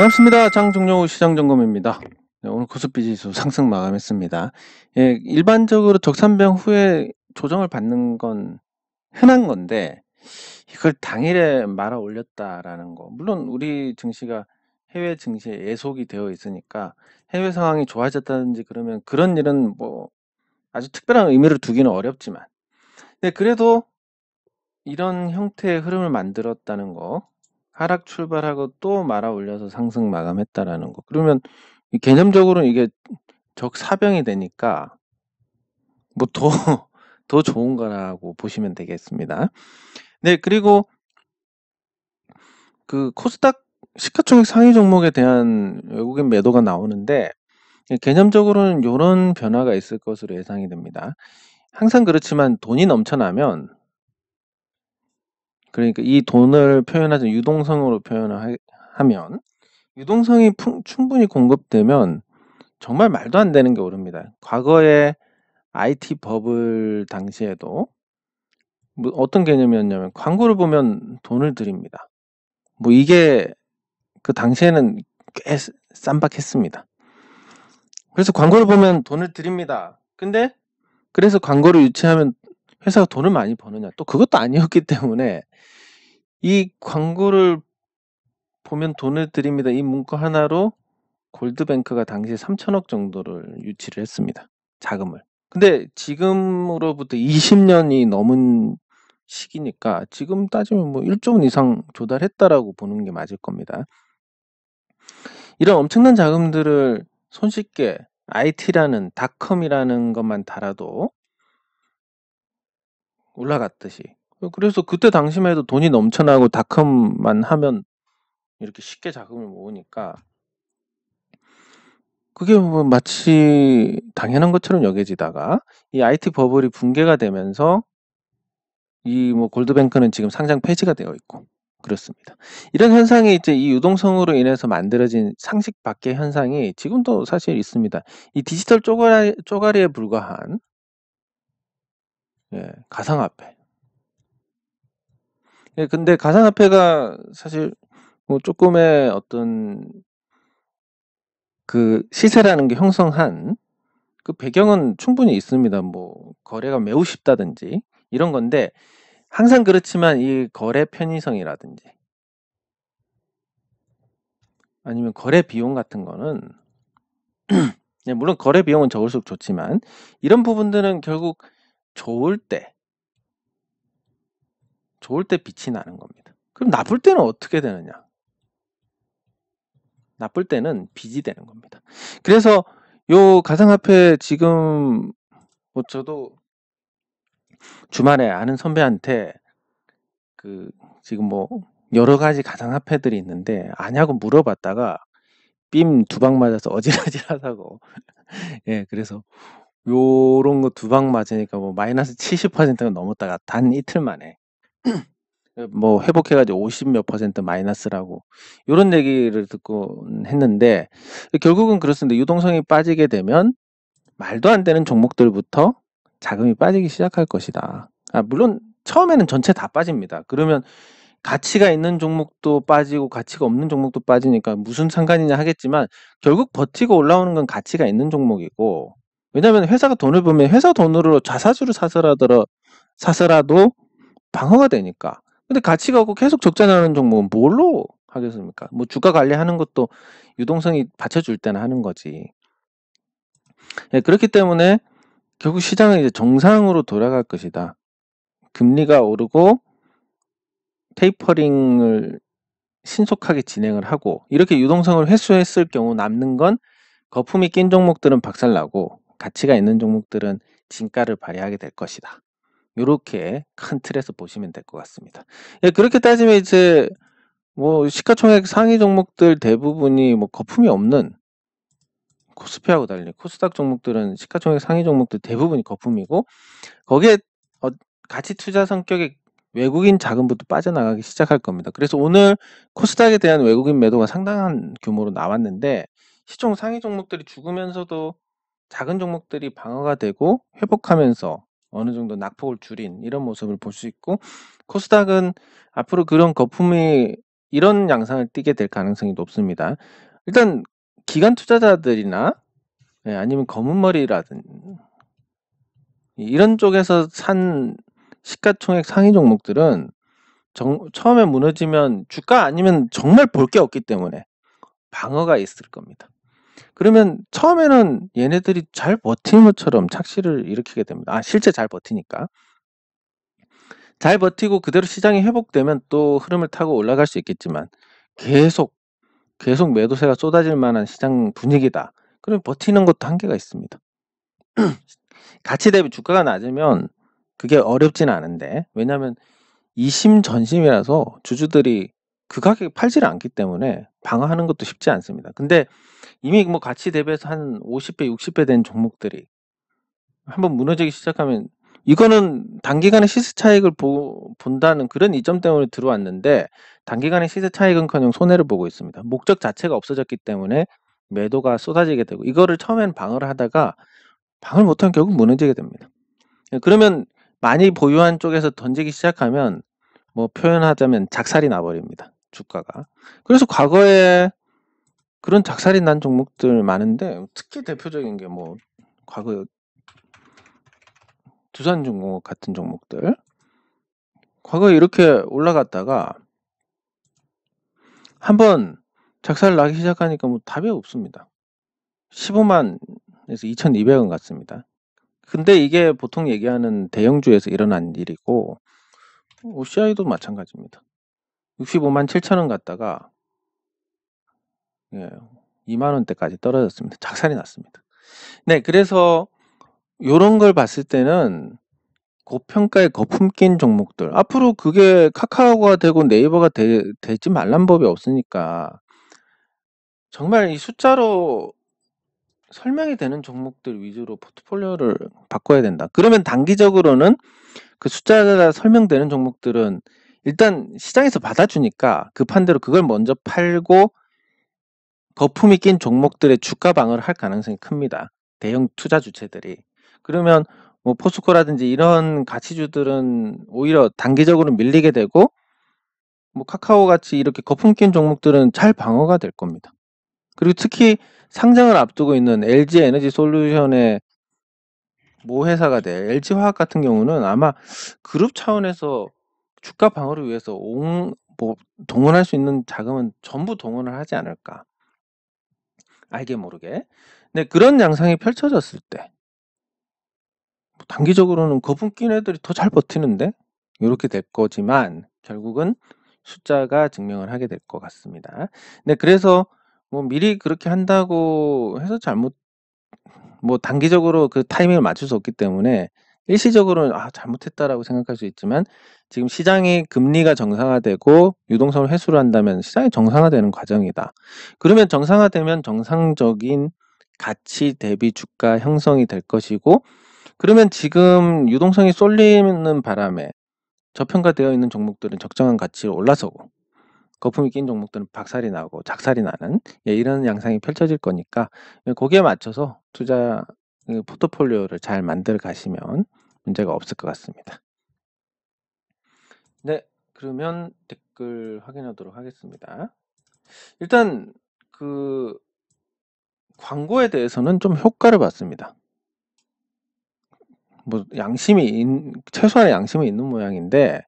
반갑습니다. 장종료 시장점검입니다. 네, 오늘 코스피 지수 상승 마감했습니다. 예, 일반적으로 적산병 후에 조정을 받는 건 흔한 건데 이걸 당일에 말아 올렸다라는 거. 물론 우리 증시가 해외 증시에 예속이 되어 있으니까 해외 상황이 좋아졌다든지 그러면 그런 일은 뭐 아주 특별한 의미를 두기는 어렵지만 네, 그래도 이런 형태의 흐름을 만들었다는 거, 하락 출발하고 또 말아 올려서 상승 마감했다라는 거. 그러면 개념적으로는 이게 적사병이 되니까 뭐 더 더 좋은 거라고 보시면 되겠습니다. 네, 그리고 그 코스닥 시가총액 상위 종목에 대한 외국인 매도가 나오는데 개념적으로는 요런 변화가 있을 것으로 예상이 됩니다. 항상 그렇지만 돈이 넘쳐나면 그러니까 이 돈을 표현하자 유동성으로 표현을 하면 유동성이 충분히 공급되면 정말 말도 안 되는 게 오릅니다. 과거에 IT 버블 당시에도 뭐 어떤 개념이었냐면 광고를 보면 돈을 드립니다. 뭐 이게 그 당시에는 꽤 쌈박했습니다. 그래서 광고를 보면 돈을 드립니다. 근데 그래서 광고를 유치하면 회사가 돈을 많이 버느냐? 또 그것도 아니었기 때문에 이 광고를 보면 돈을 드립니다. 이 문구 하나로 골드뱅크가 당시에 3천억 정도를 유치를 했습니다. 자금을. 근데 지금으로부터 20년이 넘은 시기니까 지금 따지면 뭐 1조 원 이상 조달했다라고 보는 게 맞을 겁니다. 이런 엄청난 자금들을 손쉽게 IT라는 닷컴이라는 것만 달아도 올라갔듯이. 그래서 그때 당시만 해도 돈이 넘쳐나고 닷컴만 하면 이렇게 쉽게 자금을 모으니까 그게 뭐 마치 당연한 것처럼 여겨지다가 이 IT 버블이 붕괴가 되면서 이 뭐 골드뱅크는 지금 상장 폐지가 되어 있고 그렇습니다. 이런 현상이 이제 이 유동성으로 인해서 만들어진 상식 밖의 현상이 지금도 사실 있습니다. 이 디지털 쪼가리에 불과한 가상화폐. 근데 가상화폐가 사실 뭐 조금의 어떤 그 시세라는 게 형성한 그 배경은 충분히 있습니다. 뭐 거래가 매우 쉽다든지 이런 건데 항상 그렇지만 이 거래 편의성이라든지 아니면 거래 비용 같은 거는 물론 거래 비용은 적을수록 좋지만 이런 부분들은 결국 좋을 때 빛이 나는 겁니다. 그럼 나쁠 때는 어떻게 되느냐? 나쁠 때는 빚이 되는 겁니다. 그래서 요 가상화폐 지금 뭐 저도 주말에 아는 선배한테 그 지금 뭐 여러 가지 가상화폐들이 있는데 아냐고 물어봤다가 빔 2방 맞아서 어질어질하다고. 그래서 요런 거 2방 맞으니까 뭐 마이너스 70%가 넘었다가 단 이틀 만에 뭐 회복해가지고 50 몇 퍼센트 마이너스라고 요런 얘기를 듣고 했는데 결국은 그렇습니다. 유동성이 빠지게 되면 말도 안 되는 종목들부터 자금이 빠지기 시작할 것이다. 물론 처음에는 전체 다 빠집니다. 그러면 가치가 있는 종목도 빠지고 가치가 없는 종목도 빠지니까 무슨 상관이냐 하겠지만 결국 버티고 올라오는 건 가치가 있는 종목이고 왜냐하면 회사가 돈을 벌면 회사 돈으로 자사주를 사서라도 방어가 되니까. 근데 가치가 없고 계속 적자 나는 종목은 뭘로 하겠습니까? 뭐 주가 관리하는 것도 유동성이 받쳐줄 때는 하는 거지. 그렇기 때문에 결국 시장은 이제 정상으로 돌아갈 것이다. 금리가 오르고 테이퍼링을 신속하게 진행을 하고 이렇게 유동성을 회수했을 경우 남는 건 거품이 낀 종목들은 박살나고 가치가 있는 종목들은 진가를 발휘하게 될 것이다. 요렇게 큰 틀에서 보시면 될 것 같습니다. 그렇게 따지면 이제 뭐 시가총액 상위 종목들 대부분이 뭐 거품이 없는 코스피하고 달리 코스닥 종목들은 시가총액 상위 종목들 대부분이 거품이고 거기에 가치 투자 성격의 외국인 자금부터 빠져나가기 시작할 겁니다. 그래서 오늘 코스닥에 대한 외국인 매도가 상당한 규모로 나왔는데 시총 상위 종목들이 죽으면서도 작은 종목들이 방어가 되고 회복하면서 어느 정도 낙폭을 줄인 이런 모습을 볼 수 있고 코스닥은 앞으로 그런 거품이 이런 양상을 띠게 될 가능성이 높습니다. 일단 기관 투자자들이나 아니면 검은머리라든 이런 쪽에서 산 시가총액 상위 종목들은 처음에 무너지면 주가 아니면 정말 볼 게 없기 때문에 방어가 있을 겁니다. 그러면 처음에는 얘네들이 잘 버티는 것처럼 착시를 일으키게 됩니다. 실제 잘 버티니까. 잘 버티고 그대로 시장이 회복되면 또 흐름을 타고 올라갈 수 있겠지만 계속 매도세가 쏟아질 만한 시장 분위기다. 그러면 버티는 것도 한계가 있습니다. 가치 대비 주가가 낮으면 그게 어렵지는 않은데, 왜냐하면 이심 전심이라서 주주들이 그 가격에 팔지를 않기 때문에 방어하는 것도 쉽지 않습니다. 근데 이미 뭐 가치 대비해서 한 50배, 60배 된 종목들이 한번 무너지기 시작하면 이거는 단기간의 시세 차익을 본다는 그런 이점 때문에 들어왔는데, 단기간의 시세 차익은커녕 손해를 보고 있습니다. 목적 자체가 없어졌기 때문에 매도가 쏟아지게 되고, 이거를 처음에는 방어를 하다가 방어를 못하면 결국 무너지게 됩니다. 그러면 많이 보유한 쪽에서 던지기 시작하면 뭐 표현하자면 작살이 나버립니다. 주가가. 그래서 과거에 그런 작살이 난 종목들 많은데, 특히 대표적인 게 뭐 과거 두산중공업 같은 종목들, 과거에 이렇게 올라갔다가 한번 작살 나기 시작하니까 뭐 답이 없습니다. 15만에서 2,200원 같습니다. 근데 이게 보통 얘기하는 대형주에서 일어난 일이고, OCI도 마찬가지입니다. 65만 7천원 갔다가 2만원대까지 떨어졌습니다. 작살이 났습니다. 네, 그래서 요런 걸 봤을 때는 고평가에 거품 낀 종목들, 앞으로 그게 카카오가 되고 네이버가 되지 말란 법이 없으니까 정말 이 숫자로 설명이 되는 종목들 위주로 포트폴리오를 바꿔야 된다. 그러면 단기적으로는 그 숫자가 설명되는 종목들은 일단 시장에서 받아주니까 급한 대로 그걸 먼저 팔고 거품이 낀 종목들의 주가 방어를 할 가능성이 큽니다. 대형 투자 주체들이. 그러면 뭐 포스코라든지 이런 가치주들은 오히려 단기적으로 밀리게 되고, 뭐 카카오 같이 이렇게 거품 낀 종목들은 잘 방어가 될 겁니다. 그리고 특히 상장을 앞두고 있는 LG 에너지 솔루션의 모 회사가 될 LG화학 같은 경우는 아마 그룹 차원에서 주가 방어를 위해서 동원할 수 있는 자금은 전부 동원을 하지 않을까. 알게 모르게. 근데 그런 양상이 펼쳐졌을 때 단기적으로는 거품 낀 애들이 더 잘 버티는데 이렇게 될 거지만 결국은 숫자가 증명을 하게 될 것 같습니다. 네, 그래서 뭐 미리 그렇게 한다고 해서 뭐 단기적으로 그 타이밍을 맞출 수 없기 때문에 일시적으로는 잘못했다라고 생각할 수 있지만, 지금 시장이 금리가 정상화되고 유동성을 회수를 한다면 시장이 정상화되는 과정이다. 그러면 정상화되면 정상적인 가치 대비 주가 형성이 될 것이고, 그러면 지금 유동성이 쏠리는 바람에 저평가되어 있는 종목들은 적정한 가치로 올라서고, 거품이 낀 종목들은 박살이 나고 작살이 나는 이런 양상이 펼쳐질 거니까 거기에 맞춰서 투자 포트폴리오를 잘 만들어 가시면 문제가 없을 것 같습니다. 네, 그러면 댓글 확인하도록 하겠습니다. 일단 그 광고에 대해서는 좀 효과를 봤습니다. 뭐 최소한의 양심이 있는 모양인데,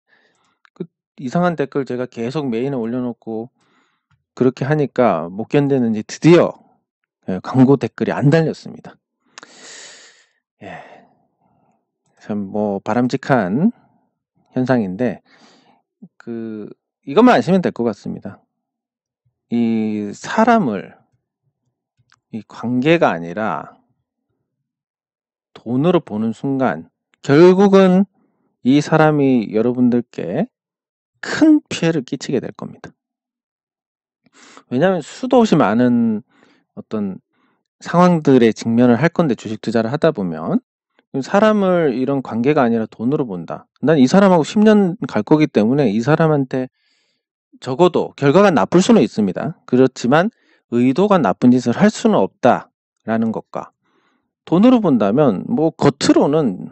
그 이상한 댓글 제가 계속 메인에 올려놓고 그렇게 하니까 못 견디는지 드디어 광고 댓글이 안 달렸습니다. 참 뭐 바람직한 현상인데, 이것만 아시면 될 것 같습니다. 이 사람을 이 관계가 아니라 돈으로 보는 순간 결국은 이 사람이 여러분들께 큰 피해를 끼치게 될 겁니다. 왜냐하면 수도 없이 많은 어떤 상황들에 직면을 할 건데, 주식 투자를 하다 보면 사람을 이런 관계가 아니라 돈으로 본다. 난 이 사람하고 10년 갈 거기 때문에 이 사람한테 적어도 결과가 나쁠 수는 있습니다. 그렇지만 의도가 나쁜 짓을 할 수는 없다라는 것과, 돈으로 본다면 뭐 겉으로는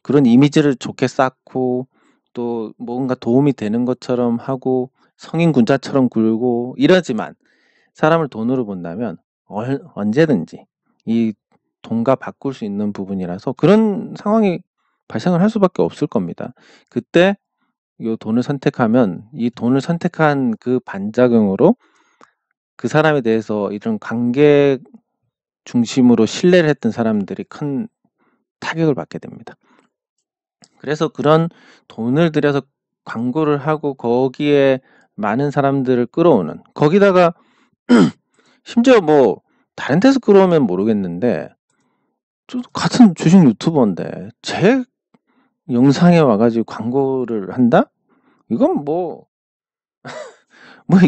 그런 이미지를 좋게 쌓고 또 뭔가 도움이 되는 것처럼 하고 성인 군자처럼 굴고 이러지만 사람을 돈으로 본다면 언제든지 이 돈과 바꿀 수 있는 부분이라서 그런 상황이 발생을 할 수밖에 없을 겁니다. 그때 이 돈을 선택하면 이 돈을 선택한 그 반작용으로 그 사람에 대해서 이런 관계 중심으로 신뢰를 했던 사람들이 큰 타격을 받게 됩니다. 그래서 그런 돈을 들여서 광고를 하고 거기에 많은 사람들을 끌어오는, 거기다가 심지어 뭐 다른 데서 끌어오면 모르겠는데 같은 주식 유튜버인데 제 영상에 와가지고 광고를 한다? 이건 뭐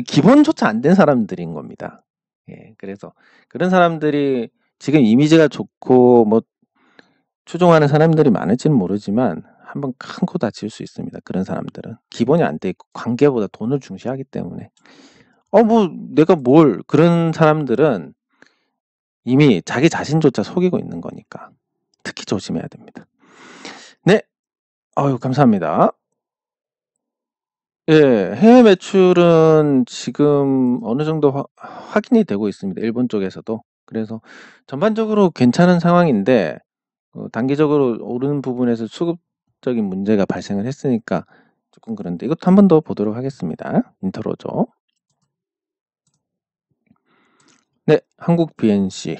기본조차 안 된 사람들인 겁니다. 예, 그래서 그런 사람들이 지금 이미지가 좋고 뭐 추종하는 사람들이 많을지는 모르지만 한번 큰 코 다칠 수 있습니다. 그런 사람들은 기본이 안 돼 있고 관계보다 돈을 중시하기 때문에 뭐 내가 그런 사람들은 이미 자기 자신조차 속이고 있는 거니까 특히 조심해야 됩니다. 네, 감사합니다. 예, 해외 매출은 지금 어느 정도 확인이 되고 있습니다. 일본 쪽에서도. 그래서 전반적으로 괜찮은 상황인데 단기적으로 오르는 부분에서 수급적인 문제가 발생을 했으니까 조금 그런데 이것도 한 번 더 보도록 하겠습니다. 인트로죠. 네, 한국 BNC.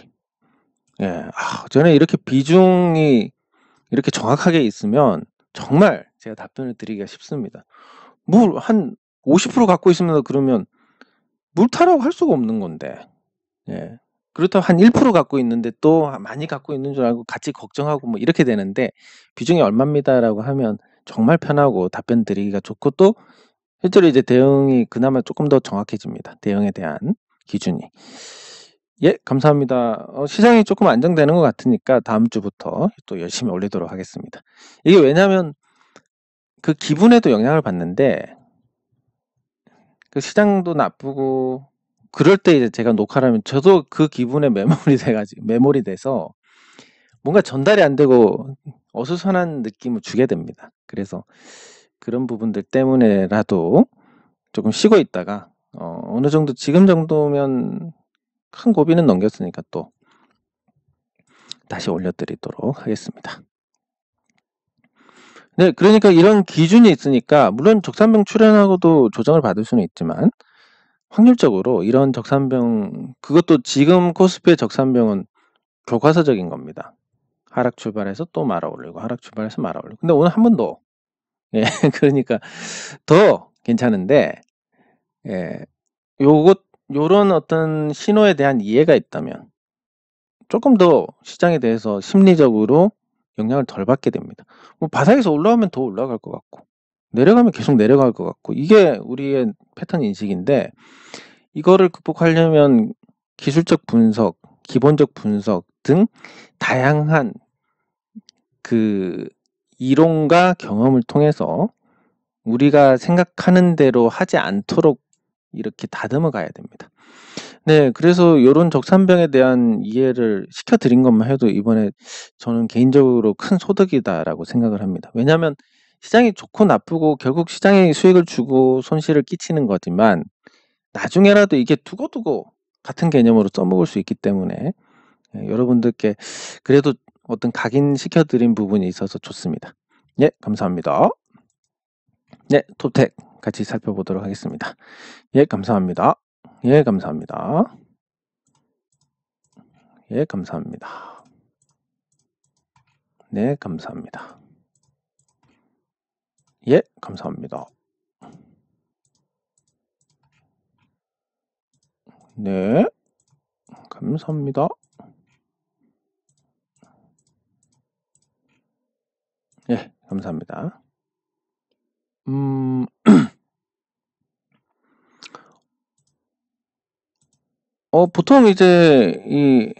예, 저는 이렇게 비중이 이렇게 정확하게 있으면 정말 제가 답변을 드리기가 쉽습니다. 한 50% 갖고 있습니다. 그러면 물타라고 할 수가 없는 건데. 예. 그렇다고 한 1% 갖고 있는데 또 많이 갖고 있는 줄 알고 같이 걱정하고 뭐 이렇게 되는데 비중이 얼마입니다라고 하면 정말 편하고 답변 드리기가 좋고 또 실제로 이제 대응이 그나마 조금 더 정확해집니다. 대응에 대한 기준이. 예, 감사합니다. 시장이 조금 안정되는 것 같으니까 다음 주부터 또 열심히 올리도록 하겠습니다. 이게 왜냐하면 그 기분에도 영향을 받는데 그 시장도 나쁘고 그럴 때 이제 제가 녹화를 하면 저도 그 기분에 메모리 돼서 뭔가 전달이 안 되고 어수선한 느낌을 주게 됩니다. 그래서 그런 부분들 때문에라도 조금 쉬고 있다가 어느 정도 지금 정도면 큰 고비는 넘겼으니까 또 다시 올려드리도록 하겠습니다. 네, 그러니까 이런 기준이 있으니까 물론 적산병 출현하고도 조정을 받을 수는 있지만 확률적으로 이런 적산병, 그것도 지금 코스피의 적산병은 교과서적인 겁니다. 하락 출발해서 또 말아 올리고 하락 출발해서 말아 올리고. 근데 오늘 한 번 더. 예, 그러니까 더 괜찮은데 요런 어떤 신호에 대한 이해가 있다면 조금 더 시장에 대해서 심리적으로 영향을 덜 받게 됩니다. 뭐 바닥에서 올라오면 더 올라갈 것 같고 내려가면 계속 내려갈 것 같고 이게 우리의 패턴 인식인데 이거를 극복하려면 기술적 분석, 기본적 분석 등 다양한 그 이론과 경험을 통해서 우리가 생각하는 대로 하지 않도록 이렇게 다듬어 가야 됩니다. 네, 그래서 요런 적산병에 대한 이해를 시켜드린 것만 해도 이번에 저는 개인적으로 큰 소득이다라고 생각을 합니다. 왜냐하면 시장이 좋고 나쁘고 결국 시장에 수익을 주고 손실을 끼치는 거지만 나중에라도 이게 두고두고 같은 개념으로 써먹을 수 있기 때문에 여러분들께 그래도 어떤 각인시켜드린 부분이 있어서 좋습니다. 예, 감사합니다. 네, 톱텍 같이 살펴보도록 하겠습니다. 예, 감사합니다. 예, 감사합니다. 예, 감사합니다. 네, 감사합니다. 예, 감사합니다. 네, 감사합니다. 예, 감사합니다. 보통 이제 이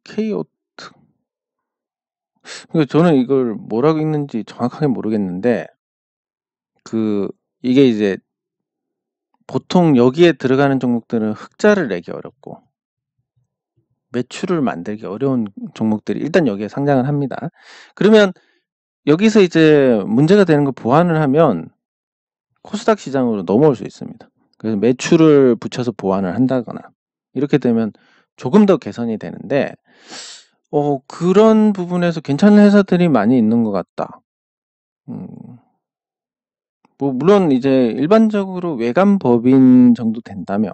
K오트 저는 이걸 뭐라고 읽는지 정확하게 모르겠는데 이게 이제 보통 여기에 들어가는 종목들은 흑자를 내기 어렵고 매출을 만들기 어려운 종목들이 일단 여기에 상장을 합니다. 그러면 여기서 이제 문제가 되는 걸 보완을 하면 코스닥 시장으로 넘어올 수 있습니다. 그래서 매출을 붙여서 보완을 한다거나 이렇게 되면 조금 더 개선이 되는데 그런 부분에서 괜찮은 회사들이 많이 있는 것 같다. 뭐 물론 이제 일반적으로 외관 법인 정도 된다면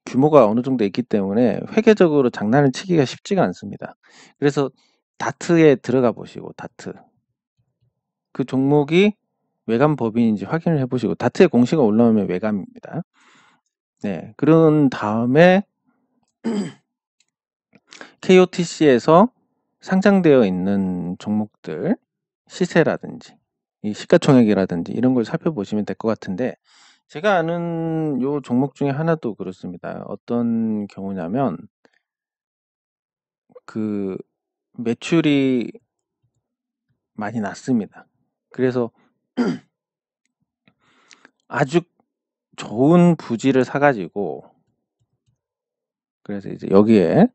규모가 어느 정도 있기 때문에 회계적으로 장난을 치기가 쉽지가 않습니다. 그래서 다트에 들어가 보시고 다트 그 종목이 외관 법인인지 확인을 해보시고 다트의 공시가 올라오면 외관입니다. 네, 그런 다음에 KOTC에서 상장되어 있는 종목들 시세라든지 이 시가총액이라든지 이런 걸 살펴보시면 될 것 같은데 제가 아는 요 종목 중에 하나도 그렇습니다. 어떤 경우냐면 그 매출이 많이 났습니다. 그래서 아주 좋은 부지를 사가지고 그래서 이제 여기에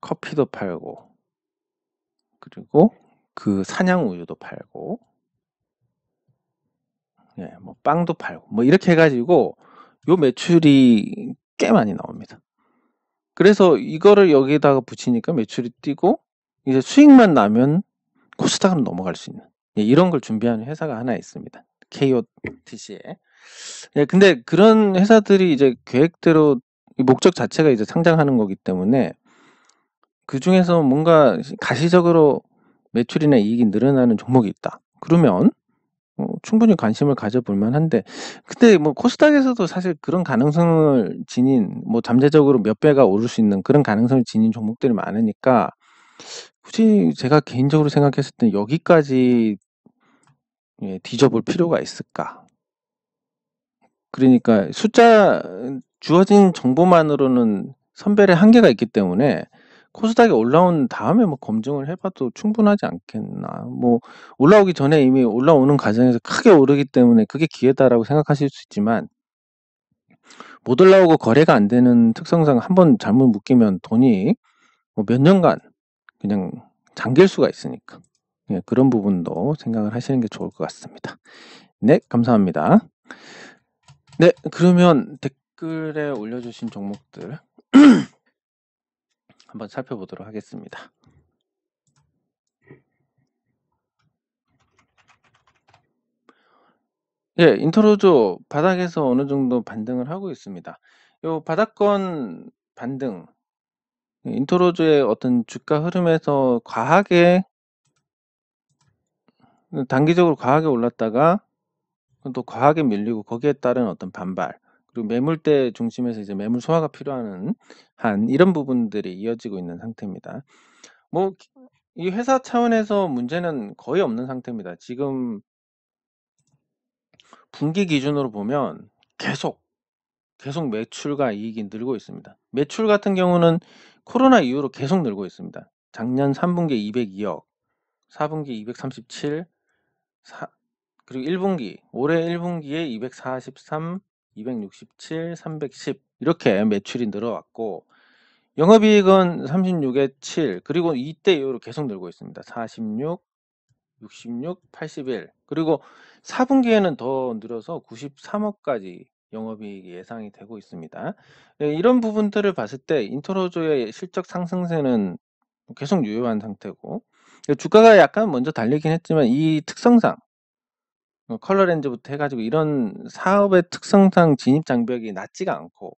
커피도 팔고 그리고 그 사냥 우유도 팔고 예, 뭐 빵도 팔고 뭐 이렇게 해가지고 요 매출이 꽤 많이 나옵니다. 그래서 이거를 여기다가 붙이니까 매출이 뛰고 이제 수익만 나면 코스닥으로 넘어갈 수 있는 예, 이런 걸 준비하는 회사가 하나 있습니다. KOTC에. 예, 근데 그런 회사들이 이제 계획대로 목적 자체가 이제 상장하는 거기 때문에 그 중에서 뭔가 가시적으로 매출이나 이익이 늘어나는 종목이 있다. 그러면 충분히 관심을 가져볼 만한데 근데 뭐 코스닥에서도 사실 그런 가능성을 지닌 뭐 잠재적으로 몇 배가 오를 수 있는 그런 가능성을 지닌 종목들이 많으니까 굳이 제가 개인적으로 생각했을 때 여기까지 예, 뒤져볼 필요가 있을까? 그러니까 숫자 주어진 정보만으로는 선별의 한계가 있기 때문에 코스닥이 올라온 다음에 뭐 검증을 해봐도 충분하지 않겠나. 뭐 올라오기 전에 이미 올라오는 과정에서 크게 오르기 때문에 그게 기회다라고 생각하실 수 있지만 못 올라오고 거래가 안 되는 특성상 한번 잘못 묶이면 돈이 뭐 몇 년간 그냥 잠길 수가 있으니까 예, 그런 부분도 생각을 하시는 게 좋을 것 같습니다. 네, 감사합니다. 네, 그러면 댓글에 올려주신 종목들 한번 살펴보도록 하겠습니다. 예, 인터로조 바닥에서 어느 정도 반등을 하고 있습니다. 요 바닥권 반등, 인터로조의 어떤 주가 흐름에서 과하게 단기적으로 과하게 올랐다가 또 과하게 밀리고 거기에 따른 어떤 반발 그리고 매물대 중심에서 이제 매물 소화가 필요한 한 이런 부분들이 이어지고 있는 상태입니다. 뭐 이 회사 차원에서 문제는 거의 없는 상태입니다. 지금 분기 기준으로 보면 계속 매출과 이익이 늘고 있습니다. 매출 같은 경우는 코로나 이후로 계속 늘고 있습니다. 작년 3분기에 202억, 4분기 237, 그리고 1분기, 올해 1분기에 243, 267, 310 이렇게 매출이 늘어왔고 영업이익은 36에 7 그리고 이때 이후로 계속 늘고 있습니다. 46, 66, 81 그리고 4분기에는 더 늘어서 93억까지 영업이익이 예상이 되고 있습니다. 예, 이런 부분들을 봤을 때 인터로조의 실적 상승세는 계속 유효한 상태고 주가가 약간 먼저 달리긴 했지만 이 특성상 컬러렌즈부터 해가지고 이런 사업의 특성상 진입 장벽이 낮지가 않고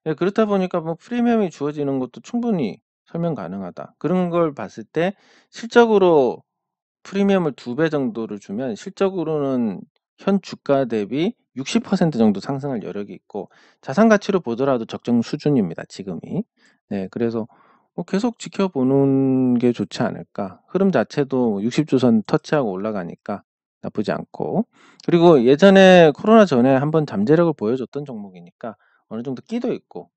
예, 그렇다 보니까 뭐 프리미엄이 주어지는 것도 충분히 설명 가능하다. 그런 걸 봤을 때 실적으로 프리미엄을 2배 정도를 주면 실적으로는 현 주가 대비 60% 정도 상승할 여력이 있고 자산 가치로 보더라도 적정 수준입니다. 지금이. 네, 그래서 뭐 계속 지켜보는 게 좋지 않을까. 흐름 자체도 60조선 터치하고 올라가니까 나쁘지 않고 그리고 예전에 코로나 전에 한번 잠재력을 보여줬던 종목이니까 어느 정도 끼도 있고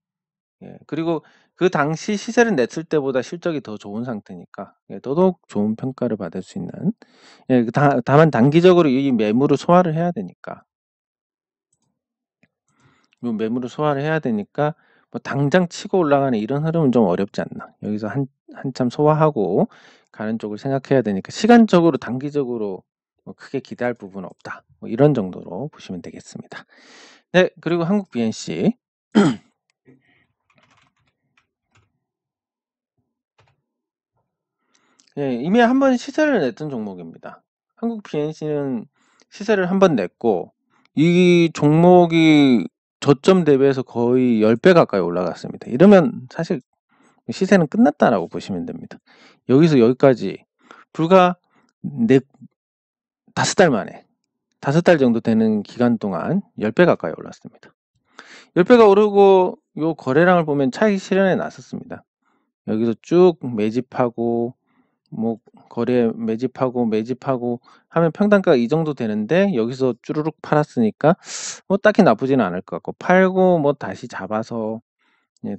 예, 그리고 그 당시 시세를 냈을 때보다 실적이 더 좋은 상태니까 예, 더더욱 좋은 평가를 받을 수 있는 예, 다만 단기적으로 이 매물을 소화를 해야 되니까 이 매물을 소화를 해야 되니까 뭐 당장 치고 올라가는 이런 흐름은 좀 어렵지 않나. 여기서 한참 소화하고 가는 쪽을 생각해야 되니까 시간적으로 단기적으로 뭐 크게 기대할 부분은 없다. 뭐 이런 정도로 보시면 되겠습니다. 네, 그리고 한국 BNC. 예, 이미 한번 시세를 냈던 종목입니다. 한국 BNC는 시세를 한번 냈고 이 종목이 저점 대비해서 거의 10배 가까이 올라갔습니다. 이러면 사실 시세는 끝났다라고 보시면 됩니다. 여기서 여기까지 불과 5달 만에 5달 정도 되는 기간 동안 10배 가까이 올랐습니다. 10배가 오르고 요 거래량을 보면 차익 실현에 나섰습니다. 여기서 쭉 매집하고 뭐 거래 매집하고 하면 평단가가 이 정도 되는데 여기서 쭈루룩 팔았으니까 뭐 딱히 나쁘지는 않을 것 같고 팔고 뭐 다시 잡아서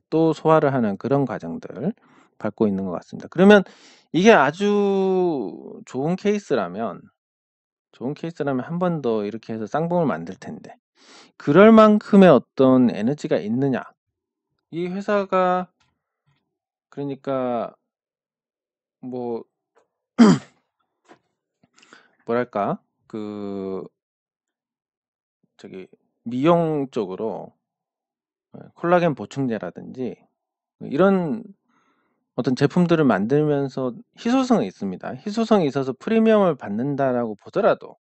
또 소화를 하는 그런 과정들 밟고 있는 것 같습니다. 그러면 이게 아주 좋은 케이스라면 한 번 더 이렇게 해서 쌍봉을 만들 텐데 그럴 만큼의 어떤 에너지가 있느냐? 이 회사가 그러니까 뭐 뭐랄까 그 저기 미용 쪽으로 콜라겐 보충제라든지 이런 어떤 제품들을 만들면서 희소성이 있습니다. 희소성이 있어서 프리미엄을 받는다라고 보더라도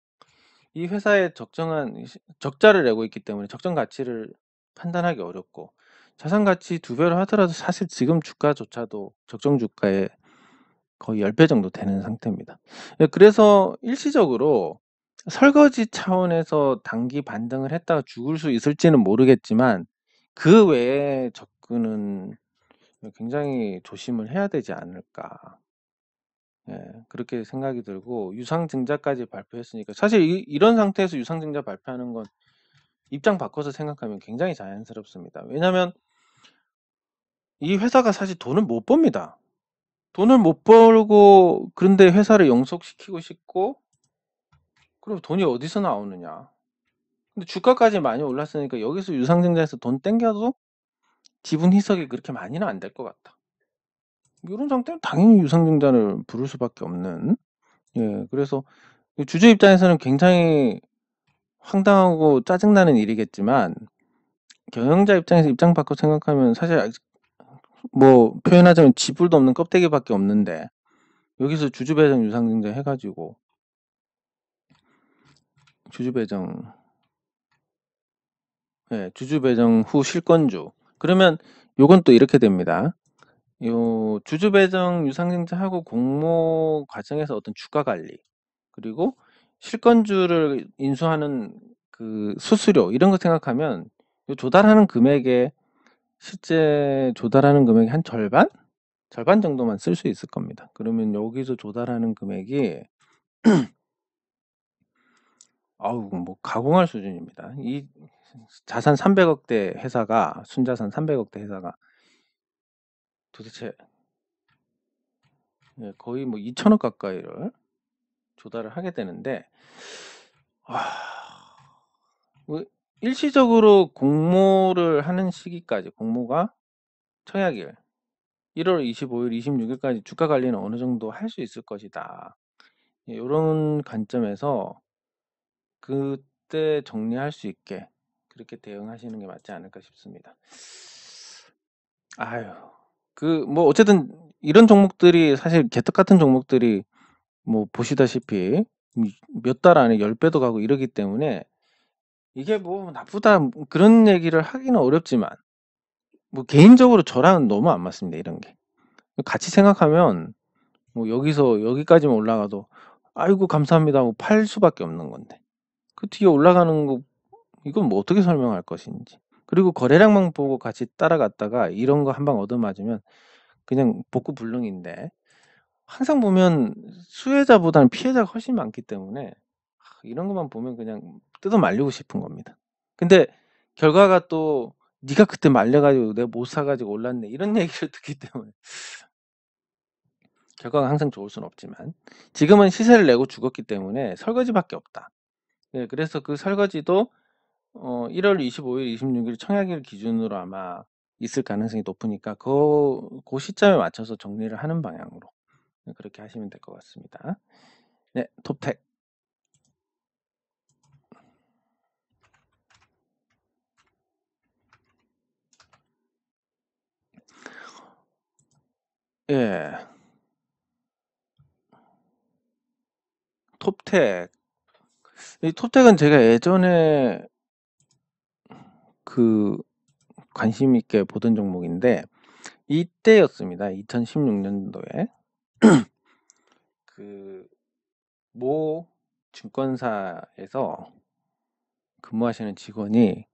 이 회사의 적정한 적자를 내고 있기 때문에 적정 가치를 판단하기 어렵고 자산 가치 2배로 하더라도 사실 지금 주가조차도 적정 주가의 거의 10배 정도 되는 상태입니다. 그래서 일시적으로 설거지 차원에서 단기 반등을 했다가 죽을 수 있을지는 모르겠지만 그 외에 접근은 굉장히 조심을 해야 되지 않을까. 예, 그렇게 생각이 들고 유상증자까지 발표했으니까 사실 이런 상태에서 유상증자 발표하는 건 입장 바꿔서 생각하면 굉장히 자연스럽습니다. 왜냐하면 이 회사가 사실 돈을 못 법니다. 돈을 못 벌고 그런데 회사를 영속시키고 싶고 그럼 돈이 어디서 나오느냐. 근데 주가까지 많이 올랐으니까 여기서 유상증자에서 돈 땡겨도 지분 희석이 그렇게 많이는 안 될 것 같다. 이런 상태는 당연히 유상증자를 부를 수밖에 없는. 예, 그래서 주주 입장에서는 굉장히 황당하고 짜증나는 일이겠지만 경영자 입장에서 입장 바꿔 생각하면 사실 뭐 표현하자면 지불도 없는 껍데기밖에 없는데 여기서 주주 배정 유상증자 해가지고 주주 배정 주주 배정 후 실권주 그러면 요건 또 이렇게 됩니다. 요 주주 배정 유상증자하고 공모 과정에서 어떤 주가 관리 그리고 실권주를 인수하는 그 수수료 이런 거 생각하면 요 조달하는 금액에 실제 조달하는 금액의 한 절반 정도만 쓸 수 있을 겁니다. 그러면 여기서 조달하는 금액이 아우 뭐 가공할 수준입니다. 이 자산 300억대 회사가 순자산 300억대 회사가 도대체 거의 뭐 2천억 가까이를 조달을 하게 되는데 뭐 일시적으로 공모를 하는 시기까지 공모가 청약일 1월 25일, 26일까지 주가 관리는 어느 정도 할 수 있을 것이다. 이런 관점에서 그때 정리할 수 있게 그렇게 대응하시는 게 맞지 않을까 싶습니다. 아유, 뭐 어쨌든 이런 종목들이 사실 개떡 같은 종목들이 뭐 보시다시피 몇 달 안에 10배도 가고 이러기 때문에 이게 뭐 나쁘다 그런 얘기를 하기는 어렵지만 뭐 개인적으로 저랑은 너무 안 맞습니다. 이런 게. 같이 생각하면 뭐 여기서 여기까지만 올라가도 아이고 감사합니다 하고 팔 수밖에 없는 건데 그 뒤에 올라가는 거 이건 뭐 어떻게 설명할 것인지 그리고 거래량만 보고 같이 따라갔다가 이런 거 한 방 얻어맞으면 그냥 복구불능인데 항상 보면 수혜자보다는 피해자가 훨씬 많기 때문에 이런 것만 보면 그냥 뜯어 말리고 싶은 겁니다. 근데 결과가 또 네가 그때 말려가지고 내가 못 사가지고 올랐네 이런 얘기를 듣기 때문에 결과가 항상 좋을 수는 없지만 지금은 시세를 내고 죽었기 때문에 설거지밖에 없다. 그래서 그 설거지도 1월 25일, 26일 청약일 기준으로 아마 있을 가능성이 높으니까 그 시점에 맞춰서 정리를 하는 방향으로 그렇게 하시면 될 것 같습니다. 네, 톱택. 예. 톱택. 이 톱택은 제가 예전에 그 관심 있게 보던 종목인데 이때였습니다. 2016년도에 그 모 증권사에서 근무하시는 직원이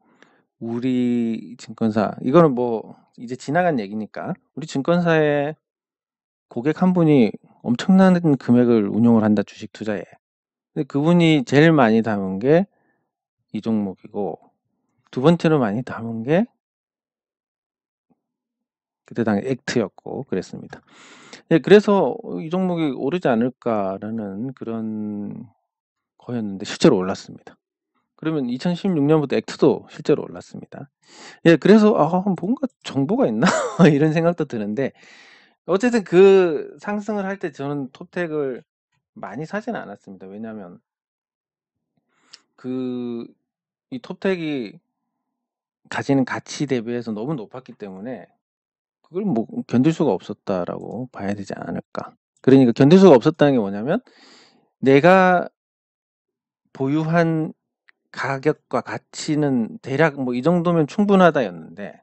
우리 증권사, 이거는 뭐 이제 지나간 얘기니까, 우리 증권사에 고객 한 분이 엄청난 금액을 운용을 한다, 주식 투자에. 근데 그분이 제일 많이 담은 게 이 종목이고, 두 번째로 많이 담은 게 그때 당시 액트였고 그랬습니다. 예, 그래서 이 종목이 오르지 않을까라는 그런 거였는데 실제로 올랐습니다. 그러면 2016년부터 액트도 실제로 올랐습니다. 예, 그래서 뭔가 정보가 있나 이런 생각도 드는데, 어쨌든 그 상승을 할 때 저는 톱택을 많이 사지는 않았습니다. 왜냐하면 이 톱택이 가지는 가치 대비해서 너무 높았기 때문에 그걸 뭐 견딜 수가 없었다라고 봐야 되지 않을까. 그러니까 견딜 수가 없었다는 게 뭐냐면, 내가 보유한 가격과 가치는 대략 뭐 이 정도면 충분하다였는데,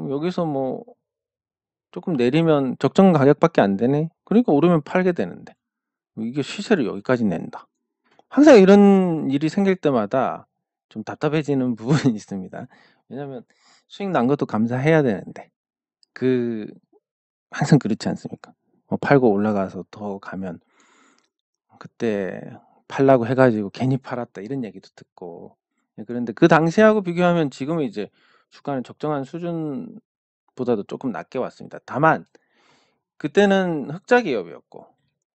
여기서 뭐 조금 내리면 적정 가격밖에 안 되네. 그러니까 오르면 팔게 되는데 이게 시세를 여기까지 낸다. 항상 이런 일이 생길 때마다 좀 답답해지는 부분이 있습니다. 왜냐하면 수익 난 것도 감사해야 되는데 항상 그렇지 않습니까? 팔고 올라가서 더 가면 그때 팔라고 해가지고 괜히 팔았다 이런 얘기도 듣고. 그런데 그 당시하고 비교하면 지금은 이제 주가는 적정한 수준보다도 조금 낮게 왔습니다. 다만 그때는 흑자 기업이었고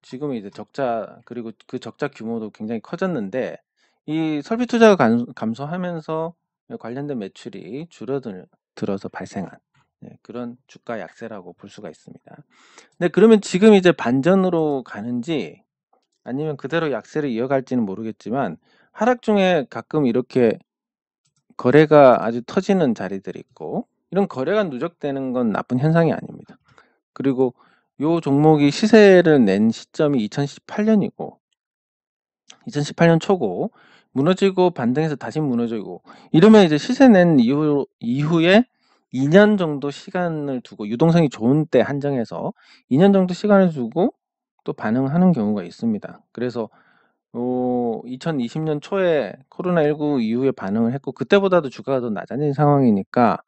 지금은 이제 적자, 그리고 그 적자 규모도 굉장히 커졌는데, 이 설비 투자가 감소하면서 관련된 매출이 줄어들어서 발생한 그런 주가 약세라고 볼 수가 있습니다. 네, 그러면 지금 이제 반전으로 가는지 아니면 그대로 약세를 이어갈지는 모르겠지만, 하락 중에 가끔 이렇게 거래가 아주 터지는 자리들이 있고, 이런 거래가 누적되는 건 나쁜 현상이 아닙니다. 그리고 요 종목이 시세를 낸 시점이 2018년이고 2018년 초고, 무너지고 반등해서 다시 무너지고 이러면 이제 시세 낸 이후에 2년 정도 시간을 두고, 유동성이 좋은 때 한정해서 2년 정도 시간을 두고 또 반응하는 경우가 있습니다. 그래서 2020년 초에 코로나19 이후에 반응을 했고, 그때보다도 주가가 더 낮아진 상황이니까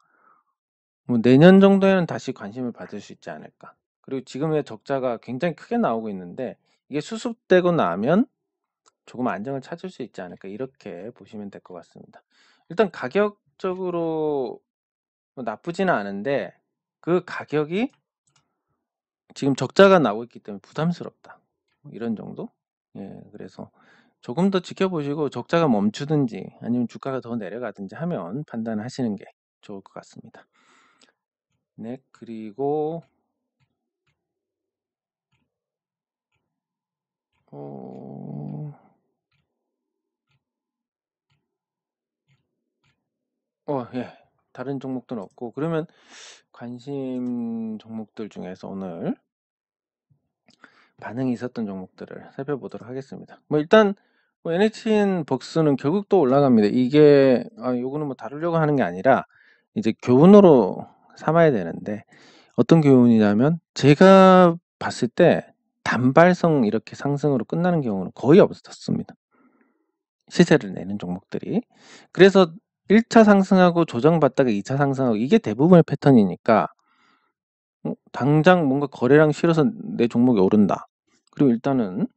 뭐 내년 정도에는 다시 관심을 받을 수 있지 않을까. 그리고 지금의 적자가 굉장히 크게 나오고 있는데, 이게 수습되고 나면 조금 안정을 찾을 수 있지 않을까, 이렇게 보시면 될 것 같습니다. 일단 가격적으로 뭐 나쁘지는 않은데, 그 가격이 지금 적자가 나오고 있기 때문에 부담스럽다, 이런 정도. 그래서 조금 더 지켜보시고 적자가 멈추든지 아니면 주가가 더 내려가든지 하면 판단하시는 게 좋을 것 같습니다. 네, 그리고 예. 다른 종목들은 없고, 그러면 관심 종목들 중에서 오늘 반응이 있었던 종목들을 살펴보도록 하겠습니다. 뭐 일단 NHN 벅스는 결국 또 올라갑니다. 이게 요거는 뭐 다루려고 하는 게 아니라 이제 교훈으로 삼아야 되는데, 어떤 교훈이냐면, 제가 봤을 때 단발성 이렇게 상승으로 끝나는 경우는 거의 없었습니다. 시세를 내는 종목들이. 그래서 1차 상승하고 조정받다가 2차 상승하고, 이게 대부분의 패턴이니까 당장 뭔가 거래량 실어서 내 종목이 오른다, 그리고 일단은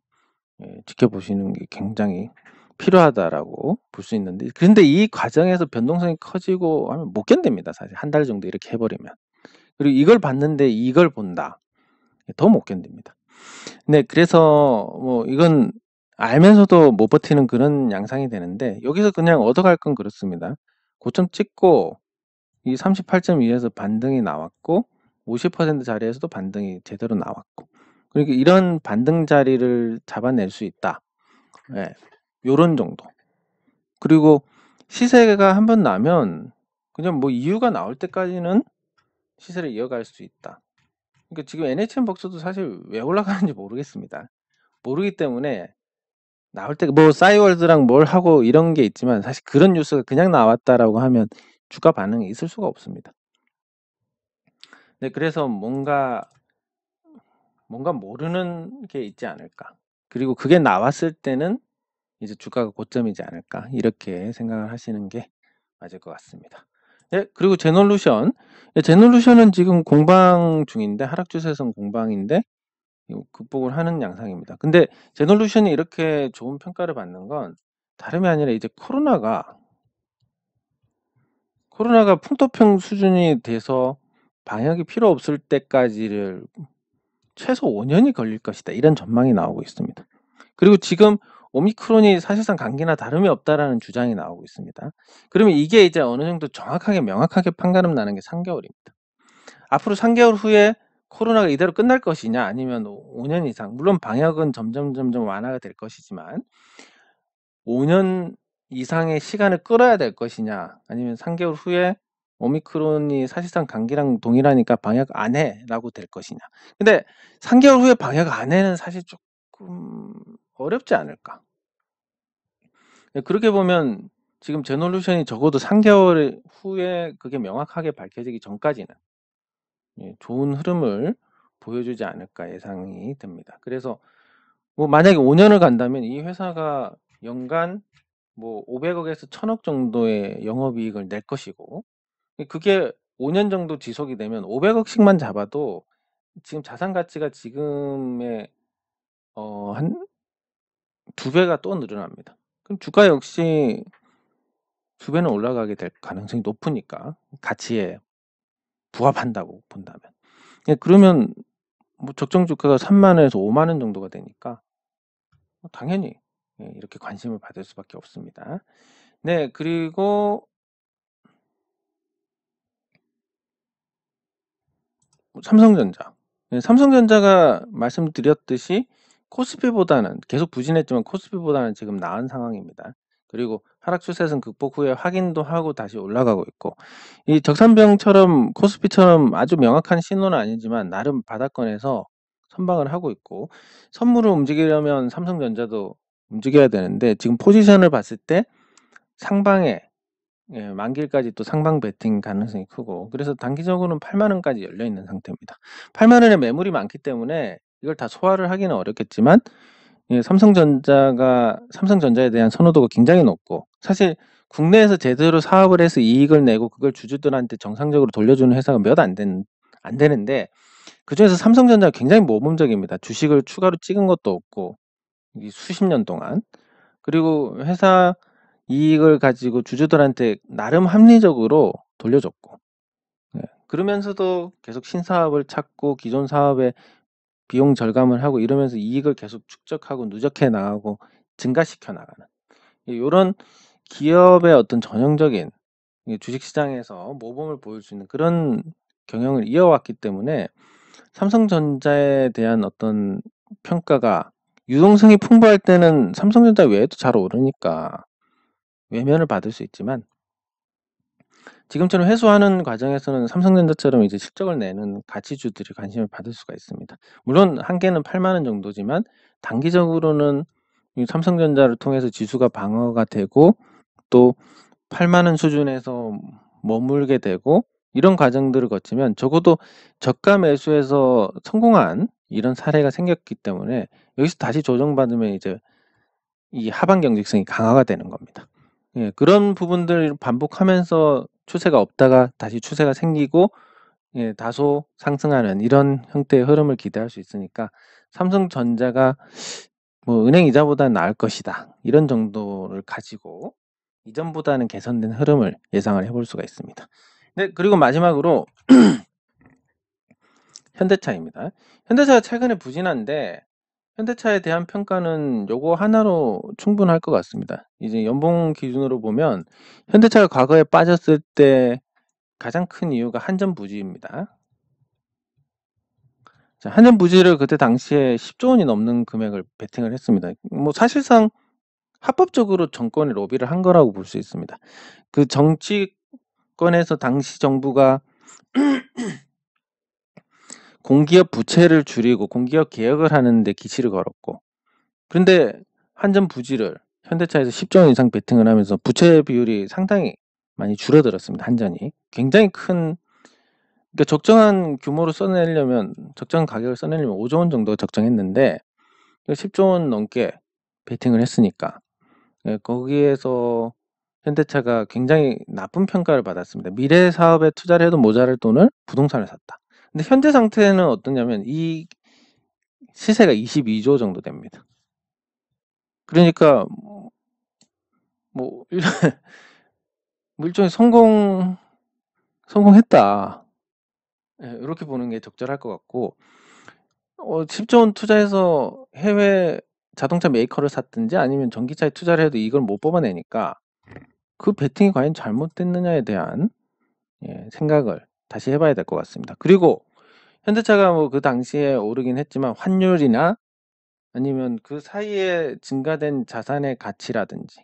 지켜보시는 게 굉장히 필요하다라고 볼 수 있는데, 그런데 이 과정에서 변동성이 커지고 하면 못 견딥니다. 사실 한 달 정도 이렇게 해버리면. 그리고 이걸 봤는데 이걸 본다, 더 못 견딥니다. 네, 그래서 뭐 이건 알면서도 못 버티는 그런 양상이 되는데, 여기서 그냥 얻어갈 건 그렇습니다. 고점 찍고 이 38.2에서 반등이 나왔고 50% 자리에서도 반등이 제대로 나왔고, 그러니까 이런 반등 자리를 잡아낼 수 있다. 예, 요런 정도. 그리고 시세가 한번 나면 그냥 뭐 이유가 나올 때까지는 시세를 이어갈 수 있다. 그러니까 지금 NHN벅스도 사실 왜 올라가는지 모르겠습니다. 모르기 때문에 나올 때 뭐 싸이월드랑 뭘 하고 이런 게 있지만, 사실 그런 뉴스가 그냥 나왔다라고 하면 주가 반응이 있을 수가 없습니다. 네, 그래서 뭔가 모르는 게 있지 않을까. 그리고 그게 나왔을 때는 이제 주가가 고점이지 않을까, 이렇게 생각을 하시는 게 맞을 것 같습니다. 예, 그리고 제놀루션. 예, 제놀루션은 지금 공방 중인데, 하락 추세선 공방인데 극복을 하는 양상입니다. 근데 제놀루션이 이렇게 좋은 평가를 받는 건 다름이 아니라 이제 코로나가 풍토병 수준이 돼서 방역이 필요 없을 때까지를 최소 5년이 걸릴 것이다, 이런 전망이 나오고 있습니다. 그리고 지금 오미크론이 사실상 감기나 다름이 없다라는 주장이 나오고 있습니다. 그러면 이게 이제 어느 정도 정확하게 명확하게 판가름 나는 게 3개월입니다. 앞으로 3개월 후에 코로나가 이대로 끝날 것이냐, 아니면 5년 이상, 물론 방역은 점점 완화가 될 것이지만 5년 이상의 시간을 끌어야 될 것이냐, 아니면 3개월 후에 오미크론이 사실상 감기랑 동일하니까 방역 안 해라고 될 것이냐. 근데 3개월 후에 방역 안 해는 사실 조금 어렵지 않을까. 그렇게 보면 지금 제놀루션이 적어도 3개월 후에 그게 명확하게 밝혀지기 전까지는 좋은 흐름을 보여주지 않을까 예상이 됩니다. 그래서 뭐 만약에 5년을 간다면 이 회사가 연간 뭐 500억에서 1000억 정도의 영업이익을 낼 것이고, 그게 5년 정도 지속이 되면 500억씩만 잡아도 지금 자산 가치가 지금의 한 2배가 또 늘어납니다. 그럼 주가 역시 2배는 올라가게 될 가능성이 높으니까, 가치에 부합한다고 본다면. 그러면 뭐 적정 주가가 3만 원에서 5만 원 정도가 되니까 당연히 이렇게 관심을 받을 수밖에 없습니다. 네, 그리고 삼성전자. 삼성전자가 말씀드렸듯이 코스피보다는 계속 부진했지만 코스피보다는 지금 나은 상황입니다. 그리고 하락 추세선 극복 후에 확인도 하고 다시 올라가고 있고, 이 적산병처럼 코스피처럼 아주 명확한 신호는 아니지만 나름 바닥권에서 선방을 하고 있고, 선물을 움직이려면 삼성전자도 움직여야 되는데 지금 포지션을 봤을 때 상방에 만기일까지 또 상방 베팅 가능성이 크고, 그래서 단기적으로는 8만 원까지 열려 있는 상태입니다. 8만 원에 매물이 많기 때문에 이걸 다 소화를 하기는 어렵겠지만, 삼성전자에 대한 선호도가 굉장히 높고, 사실 국내에서 제대로 사업을 해서 이익을 내고 그걸 주주들한테 정상적으로 돌려주는 회사가 몇 안 되는데, 그중에서 삼성전자가 굉장히 모범적입니다. 주식을 추가로 찍은 것도 없고 수십 년 동안. 그리고 회사 이익을 가지고 주주들한테 나름 합리적으로 돌려줬고, 그러면서도 계속 신사업을 찾고 기존 사업에 비용 절감을 하고 이러면서 이익을 계속 축적하고 누적해 나가고 증가시켜 나가는, 이런 기업의 어떤 전형적인 주식시장에서 모범을 보일 수 있는 그런 경영을 이어왔기 때문에 삼성전자에 대한 어떤 평가가, 유동성이 풍부할 때는 삼성전자 외에도 잘 오르니까 외면을 받을 수 있지만, 지금처럼 회수하는 과정에서는 삼성전자처럼 이제 실적을 내는 가치주들이 관심을 받을 수가 있습니다. 물론 한계는 8만 원 정도지만 단기적으로는 이 삼성전자를 통해서 지수가 방어가 되고 또 8만 원 수준에서 머물게 되고, 이런 과정들을 거치면 적어도 저가 매수에서 성공한 이런 사례가 생겼기 때문에 여기서 다시 조정받으면 이제 이 하방 경직성이 강화가 되는 겁니다. 그런 부분들 반복하면서 추세가 없다가 다시 추세가 생기고 다소 상승하는 이런 형태의 흐름을 기대할 수 있으니까, 삼성전자가 뭐 은행 이자보다는 나을 것이다, 이런 정도를 가지고 이전보다는 개선된 흐름을 예상을 해볼 수가 있습니다. 네, 그리고 마지막으로 현대차입니다. 현대차가 최근에 부진한데 현대차에 대한 평가는 요거 하나로 충분할 것 같습니다. 이제 연봉 기준으로 보면 현대차가 과거에 빠졌을 때 가장 큰 이유가 한전 부지입니다. 자, 한전 부지를 그때 당시에 10조 원이 넘는 금액을 베팅을 했습니다. 뭐 사실상 합법적으로 정권에 로비를 한 거라고 볼 수 있습니다. 그 정치권에서 당시 정부가 공기업 부채를 줄이고 공기업 개혁을 하는데 기치를 걸었고, 그런데 한전 부지를 현대차에서 10조 원 이상 베팅을 하면서 부채 비율이 상당히 많이 줄어들었습니다. 한전이 굉장히 큰, 그러니까 적정한 규모로 써내려면, 적정한 가격을 써내려면 5조 원 정도 적정했는데 10조 원 넘게 베팅을 했으니까, 예, 거기에서 현대차가 굉장히 나쁜 평가를 받았습니다. 미래 사업에 투자를 해도 모자랄 돈을 부동산을 샀다. 근데 현재 상태는 어떠냐면 이 시세가 22조 정도 됩니다. 그러니까 뭐 일종의 성공했다. 예, 이렇게 보는 게 적절할 것 같고, 10조 원 투자해서 해외 자동차 메이커를 샀든지 아니면 전기차에 투자를 해도 이걸 못 뽑아내니까 그 베팅이 과연 잘못됐느냐에 대한, 예, 생각을 다시 해봐야 될 것 같습니다. 그리고 현대차가 뭐 그 당시에 오르긴 했지만 환율이나 아니면 그 사이에 증가된 자산의 가치라든지,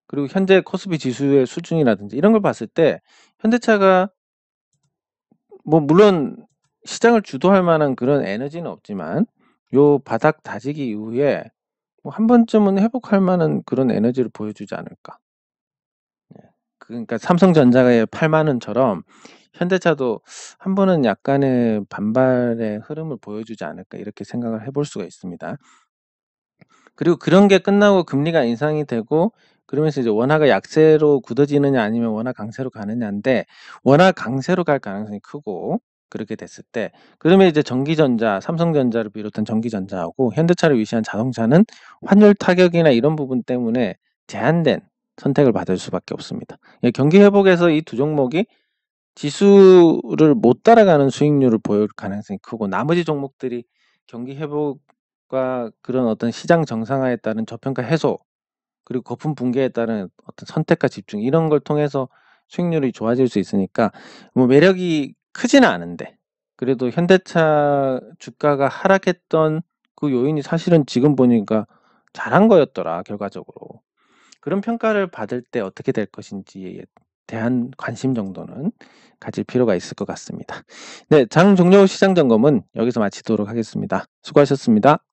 그리고 현재 코스피 지수의 수준이라든지 이런 걸 봤을 때 현대차가 뭐 물론 시장을 주도할 만한 그런 에너지는 없지만 요 바닥 다지기 이후에 뭐 한 번쯤은 회복할 만한 그런 에너지를 보여주지 않을까. 그러니까 삼성전자의 8만 원처럼 현대차도 한 번은 약간의 반발의 흐름을 보여주지 않을까, 이렇게 생각을 해볼 수가 있습니다. 그리고 그런 게 끝나고 금리가 인상이 되고 그러면서 이제 원화가 약세로 굳어지느냐 아니면 원화 강세로 가느냐인데, 원화 강세로 갈 가능성이 크고, 그렇게 됐을 때 그러면 이제 전기전자, 삼성전자를 비롯한 전기전자하고 현대차를 위시한 자동차는 환율 타격이나 이런 부분 때문에 제한된 선택을 받을 수밖에 없습니다. 예, 경기 회복에서 이 두 종목이 지수를 못 따라가는 수익률을 보일 가능성이 크고, 나머지 종목들이 경기 회복과 그런 어떤 시장 정상화에 따른 저평가 해소, 그리고 거품 붕괴에 따른 어떤 선택과 집중, 이런 걸 통해서 수익률이 좋아질 수 있으니까 뭐 매력이 크지는 않은데, 그래도 현대차 주가가 하락했던 그 요인이 사실은 지금 보니까 잘한 거였더라, 결과적으로. 그런 평가를 받을 때 어떻게 될 것인지에 대한 관심 정도는 가질 필요가 있을 것 같습니다. 네, 장 종료 시장 점검은 여기서 마치도록 하겠습니다. 수고하셨습니다.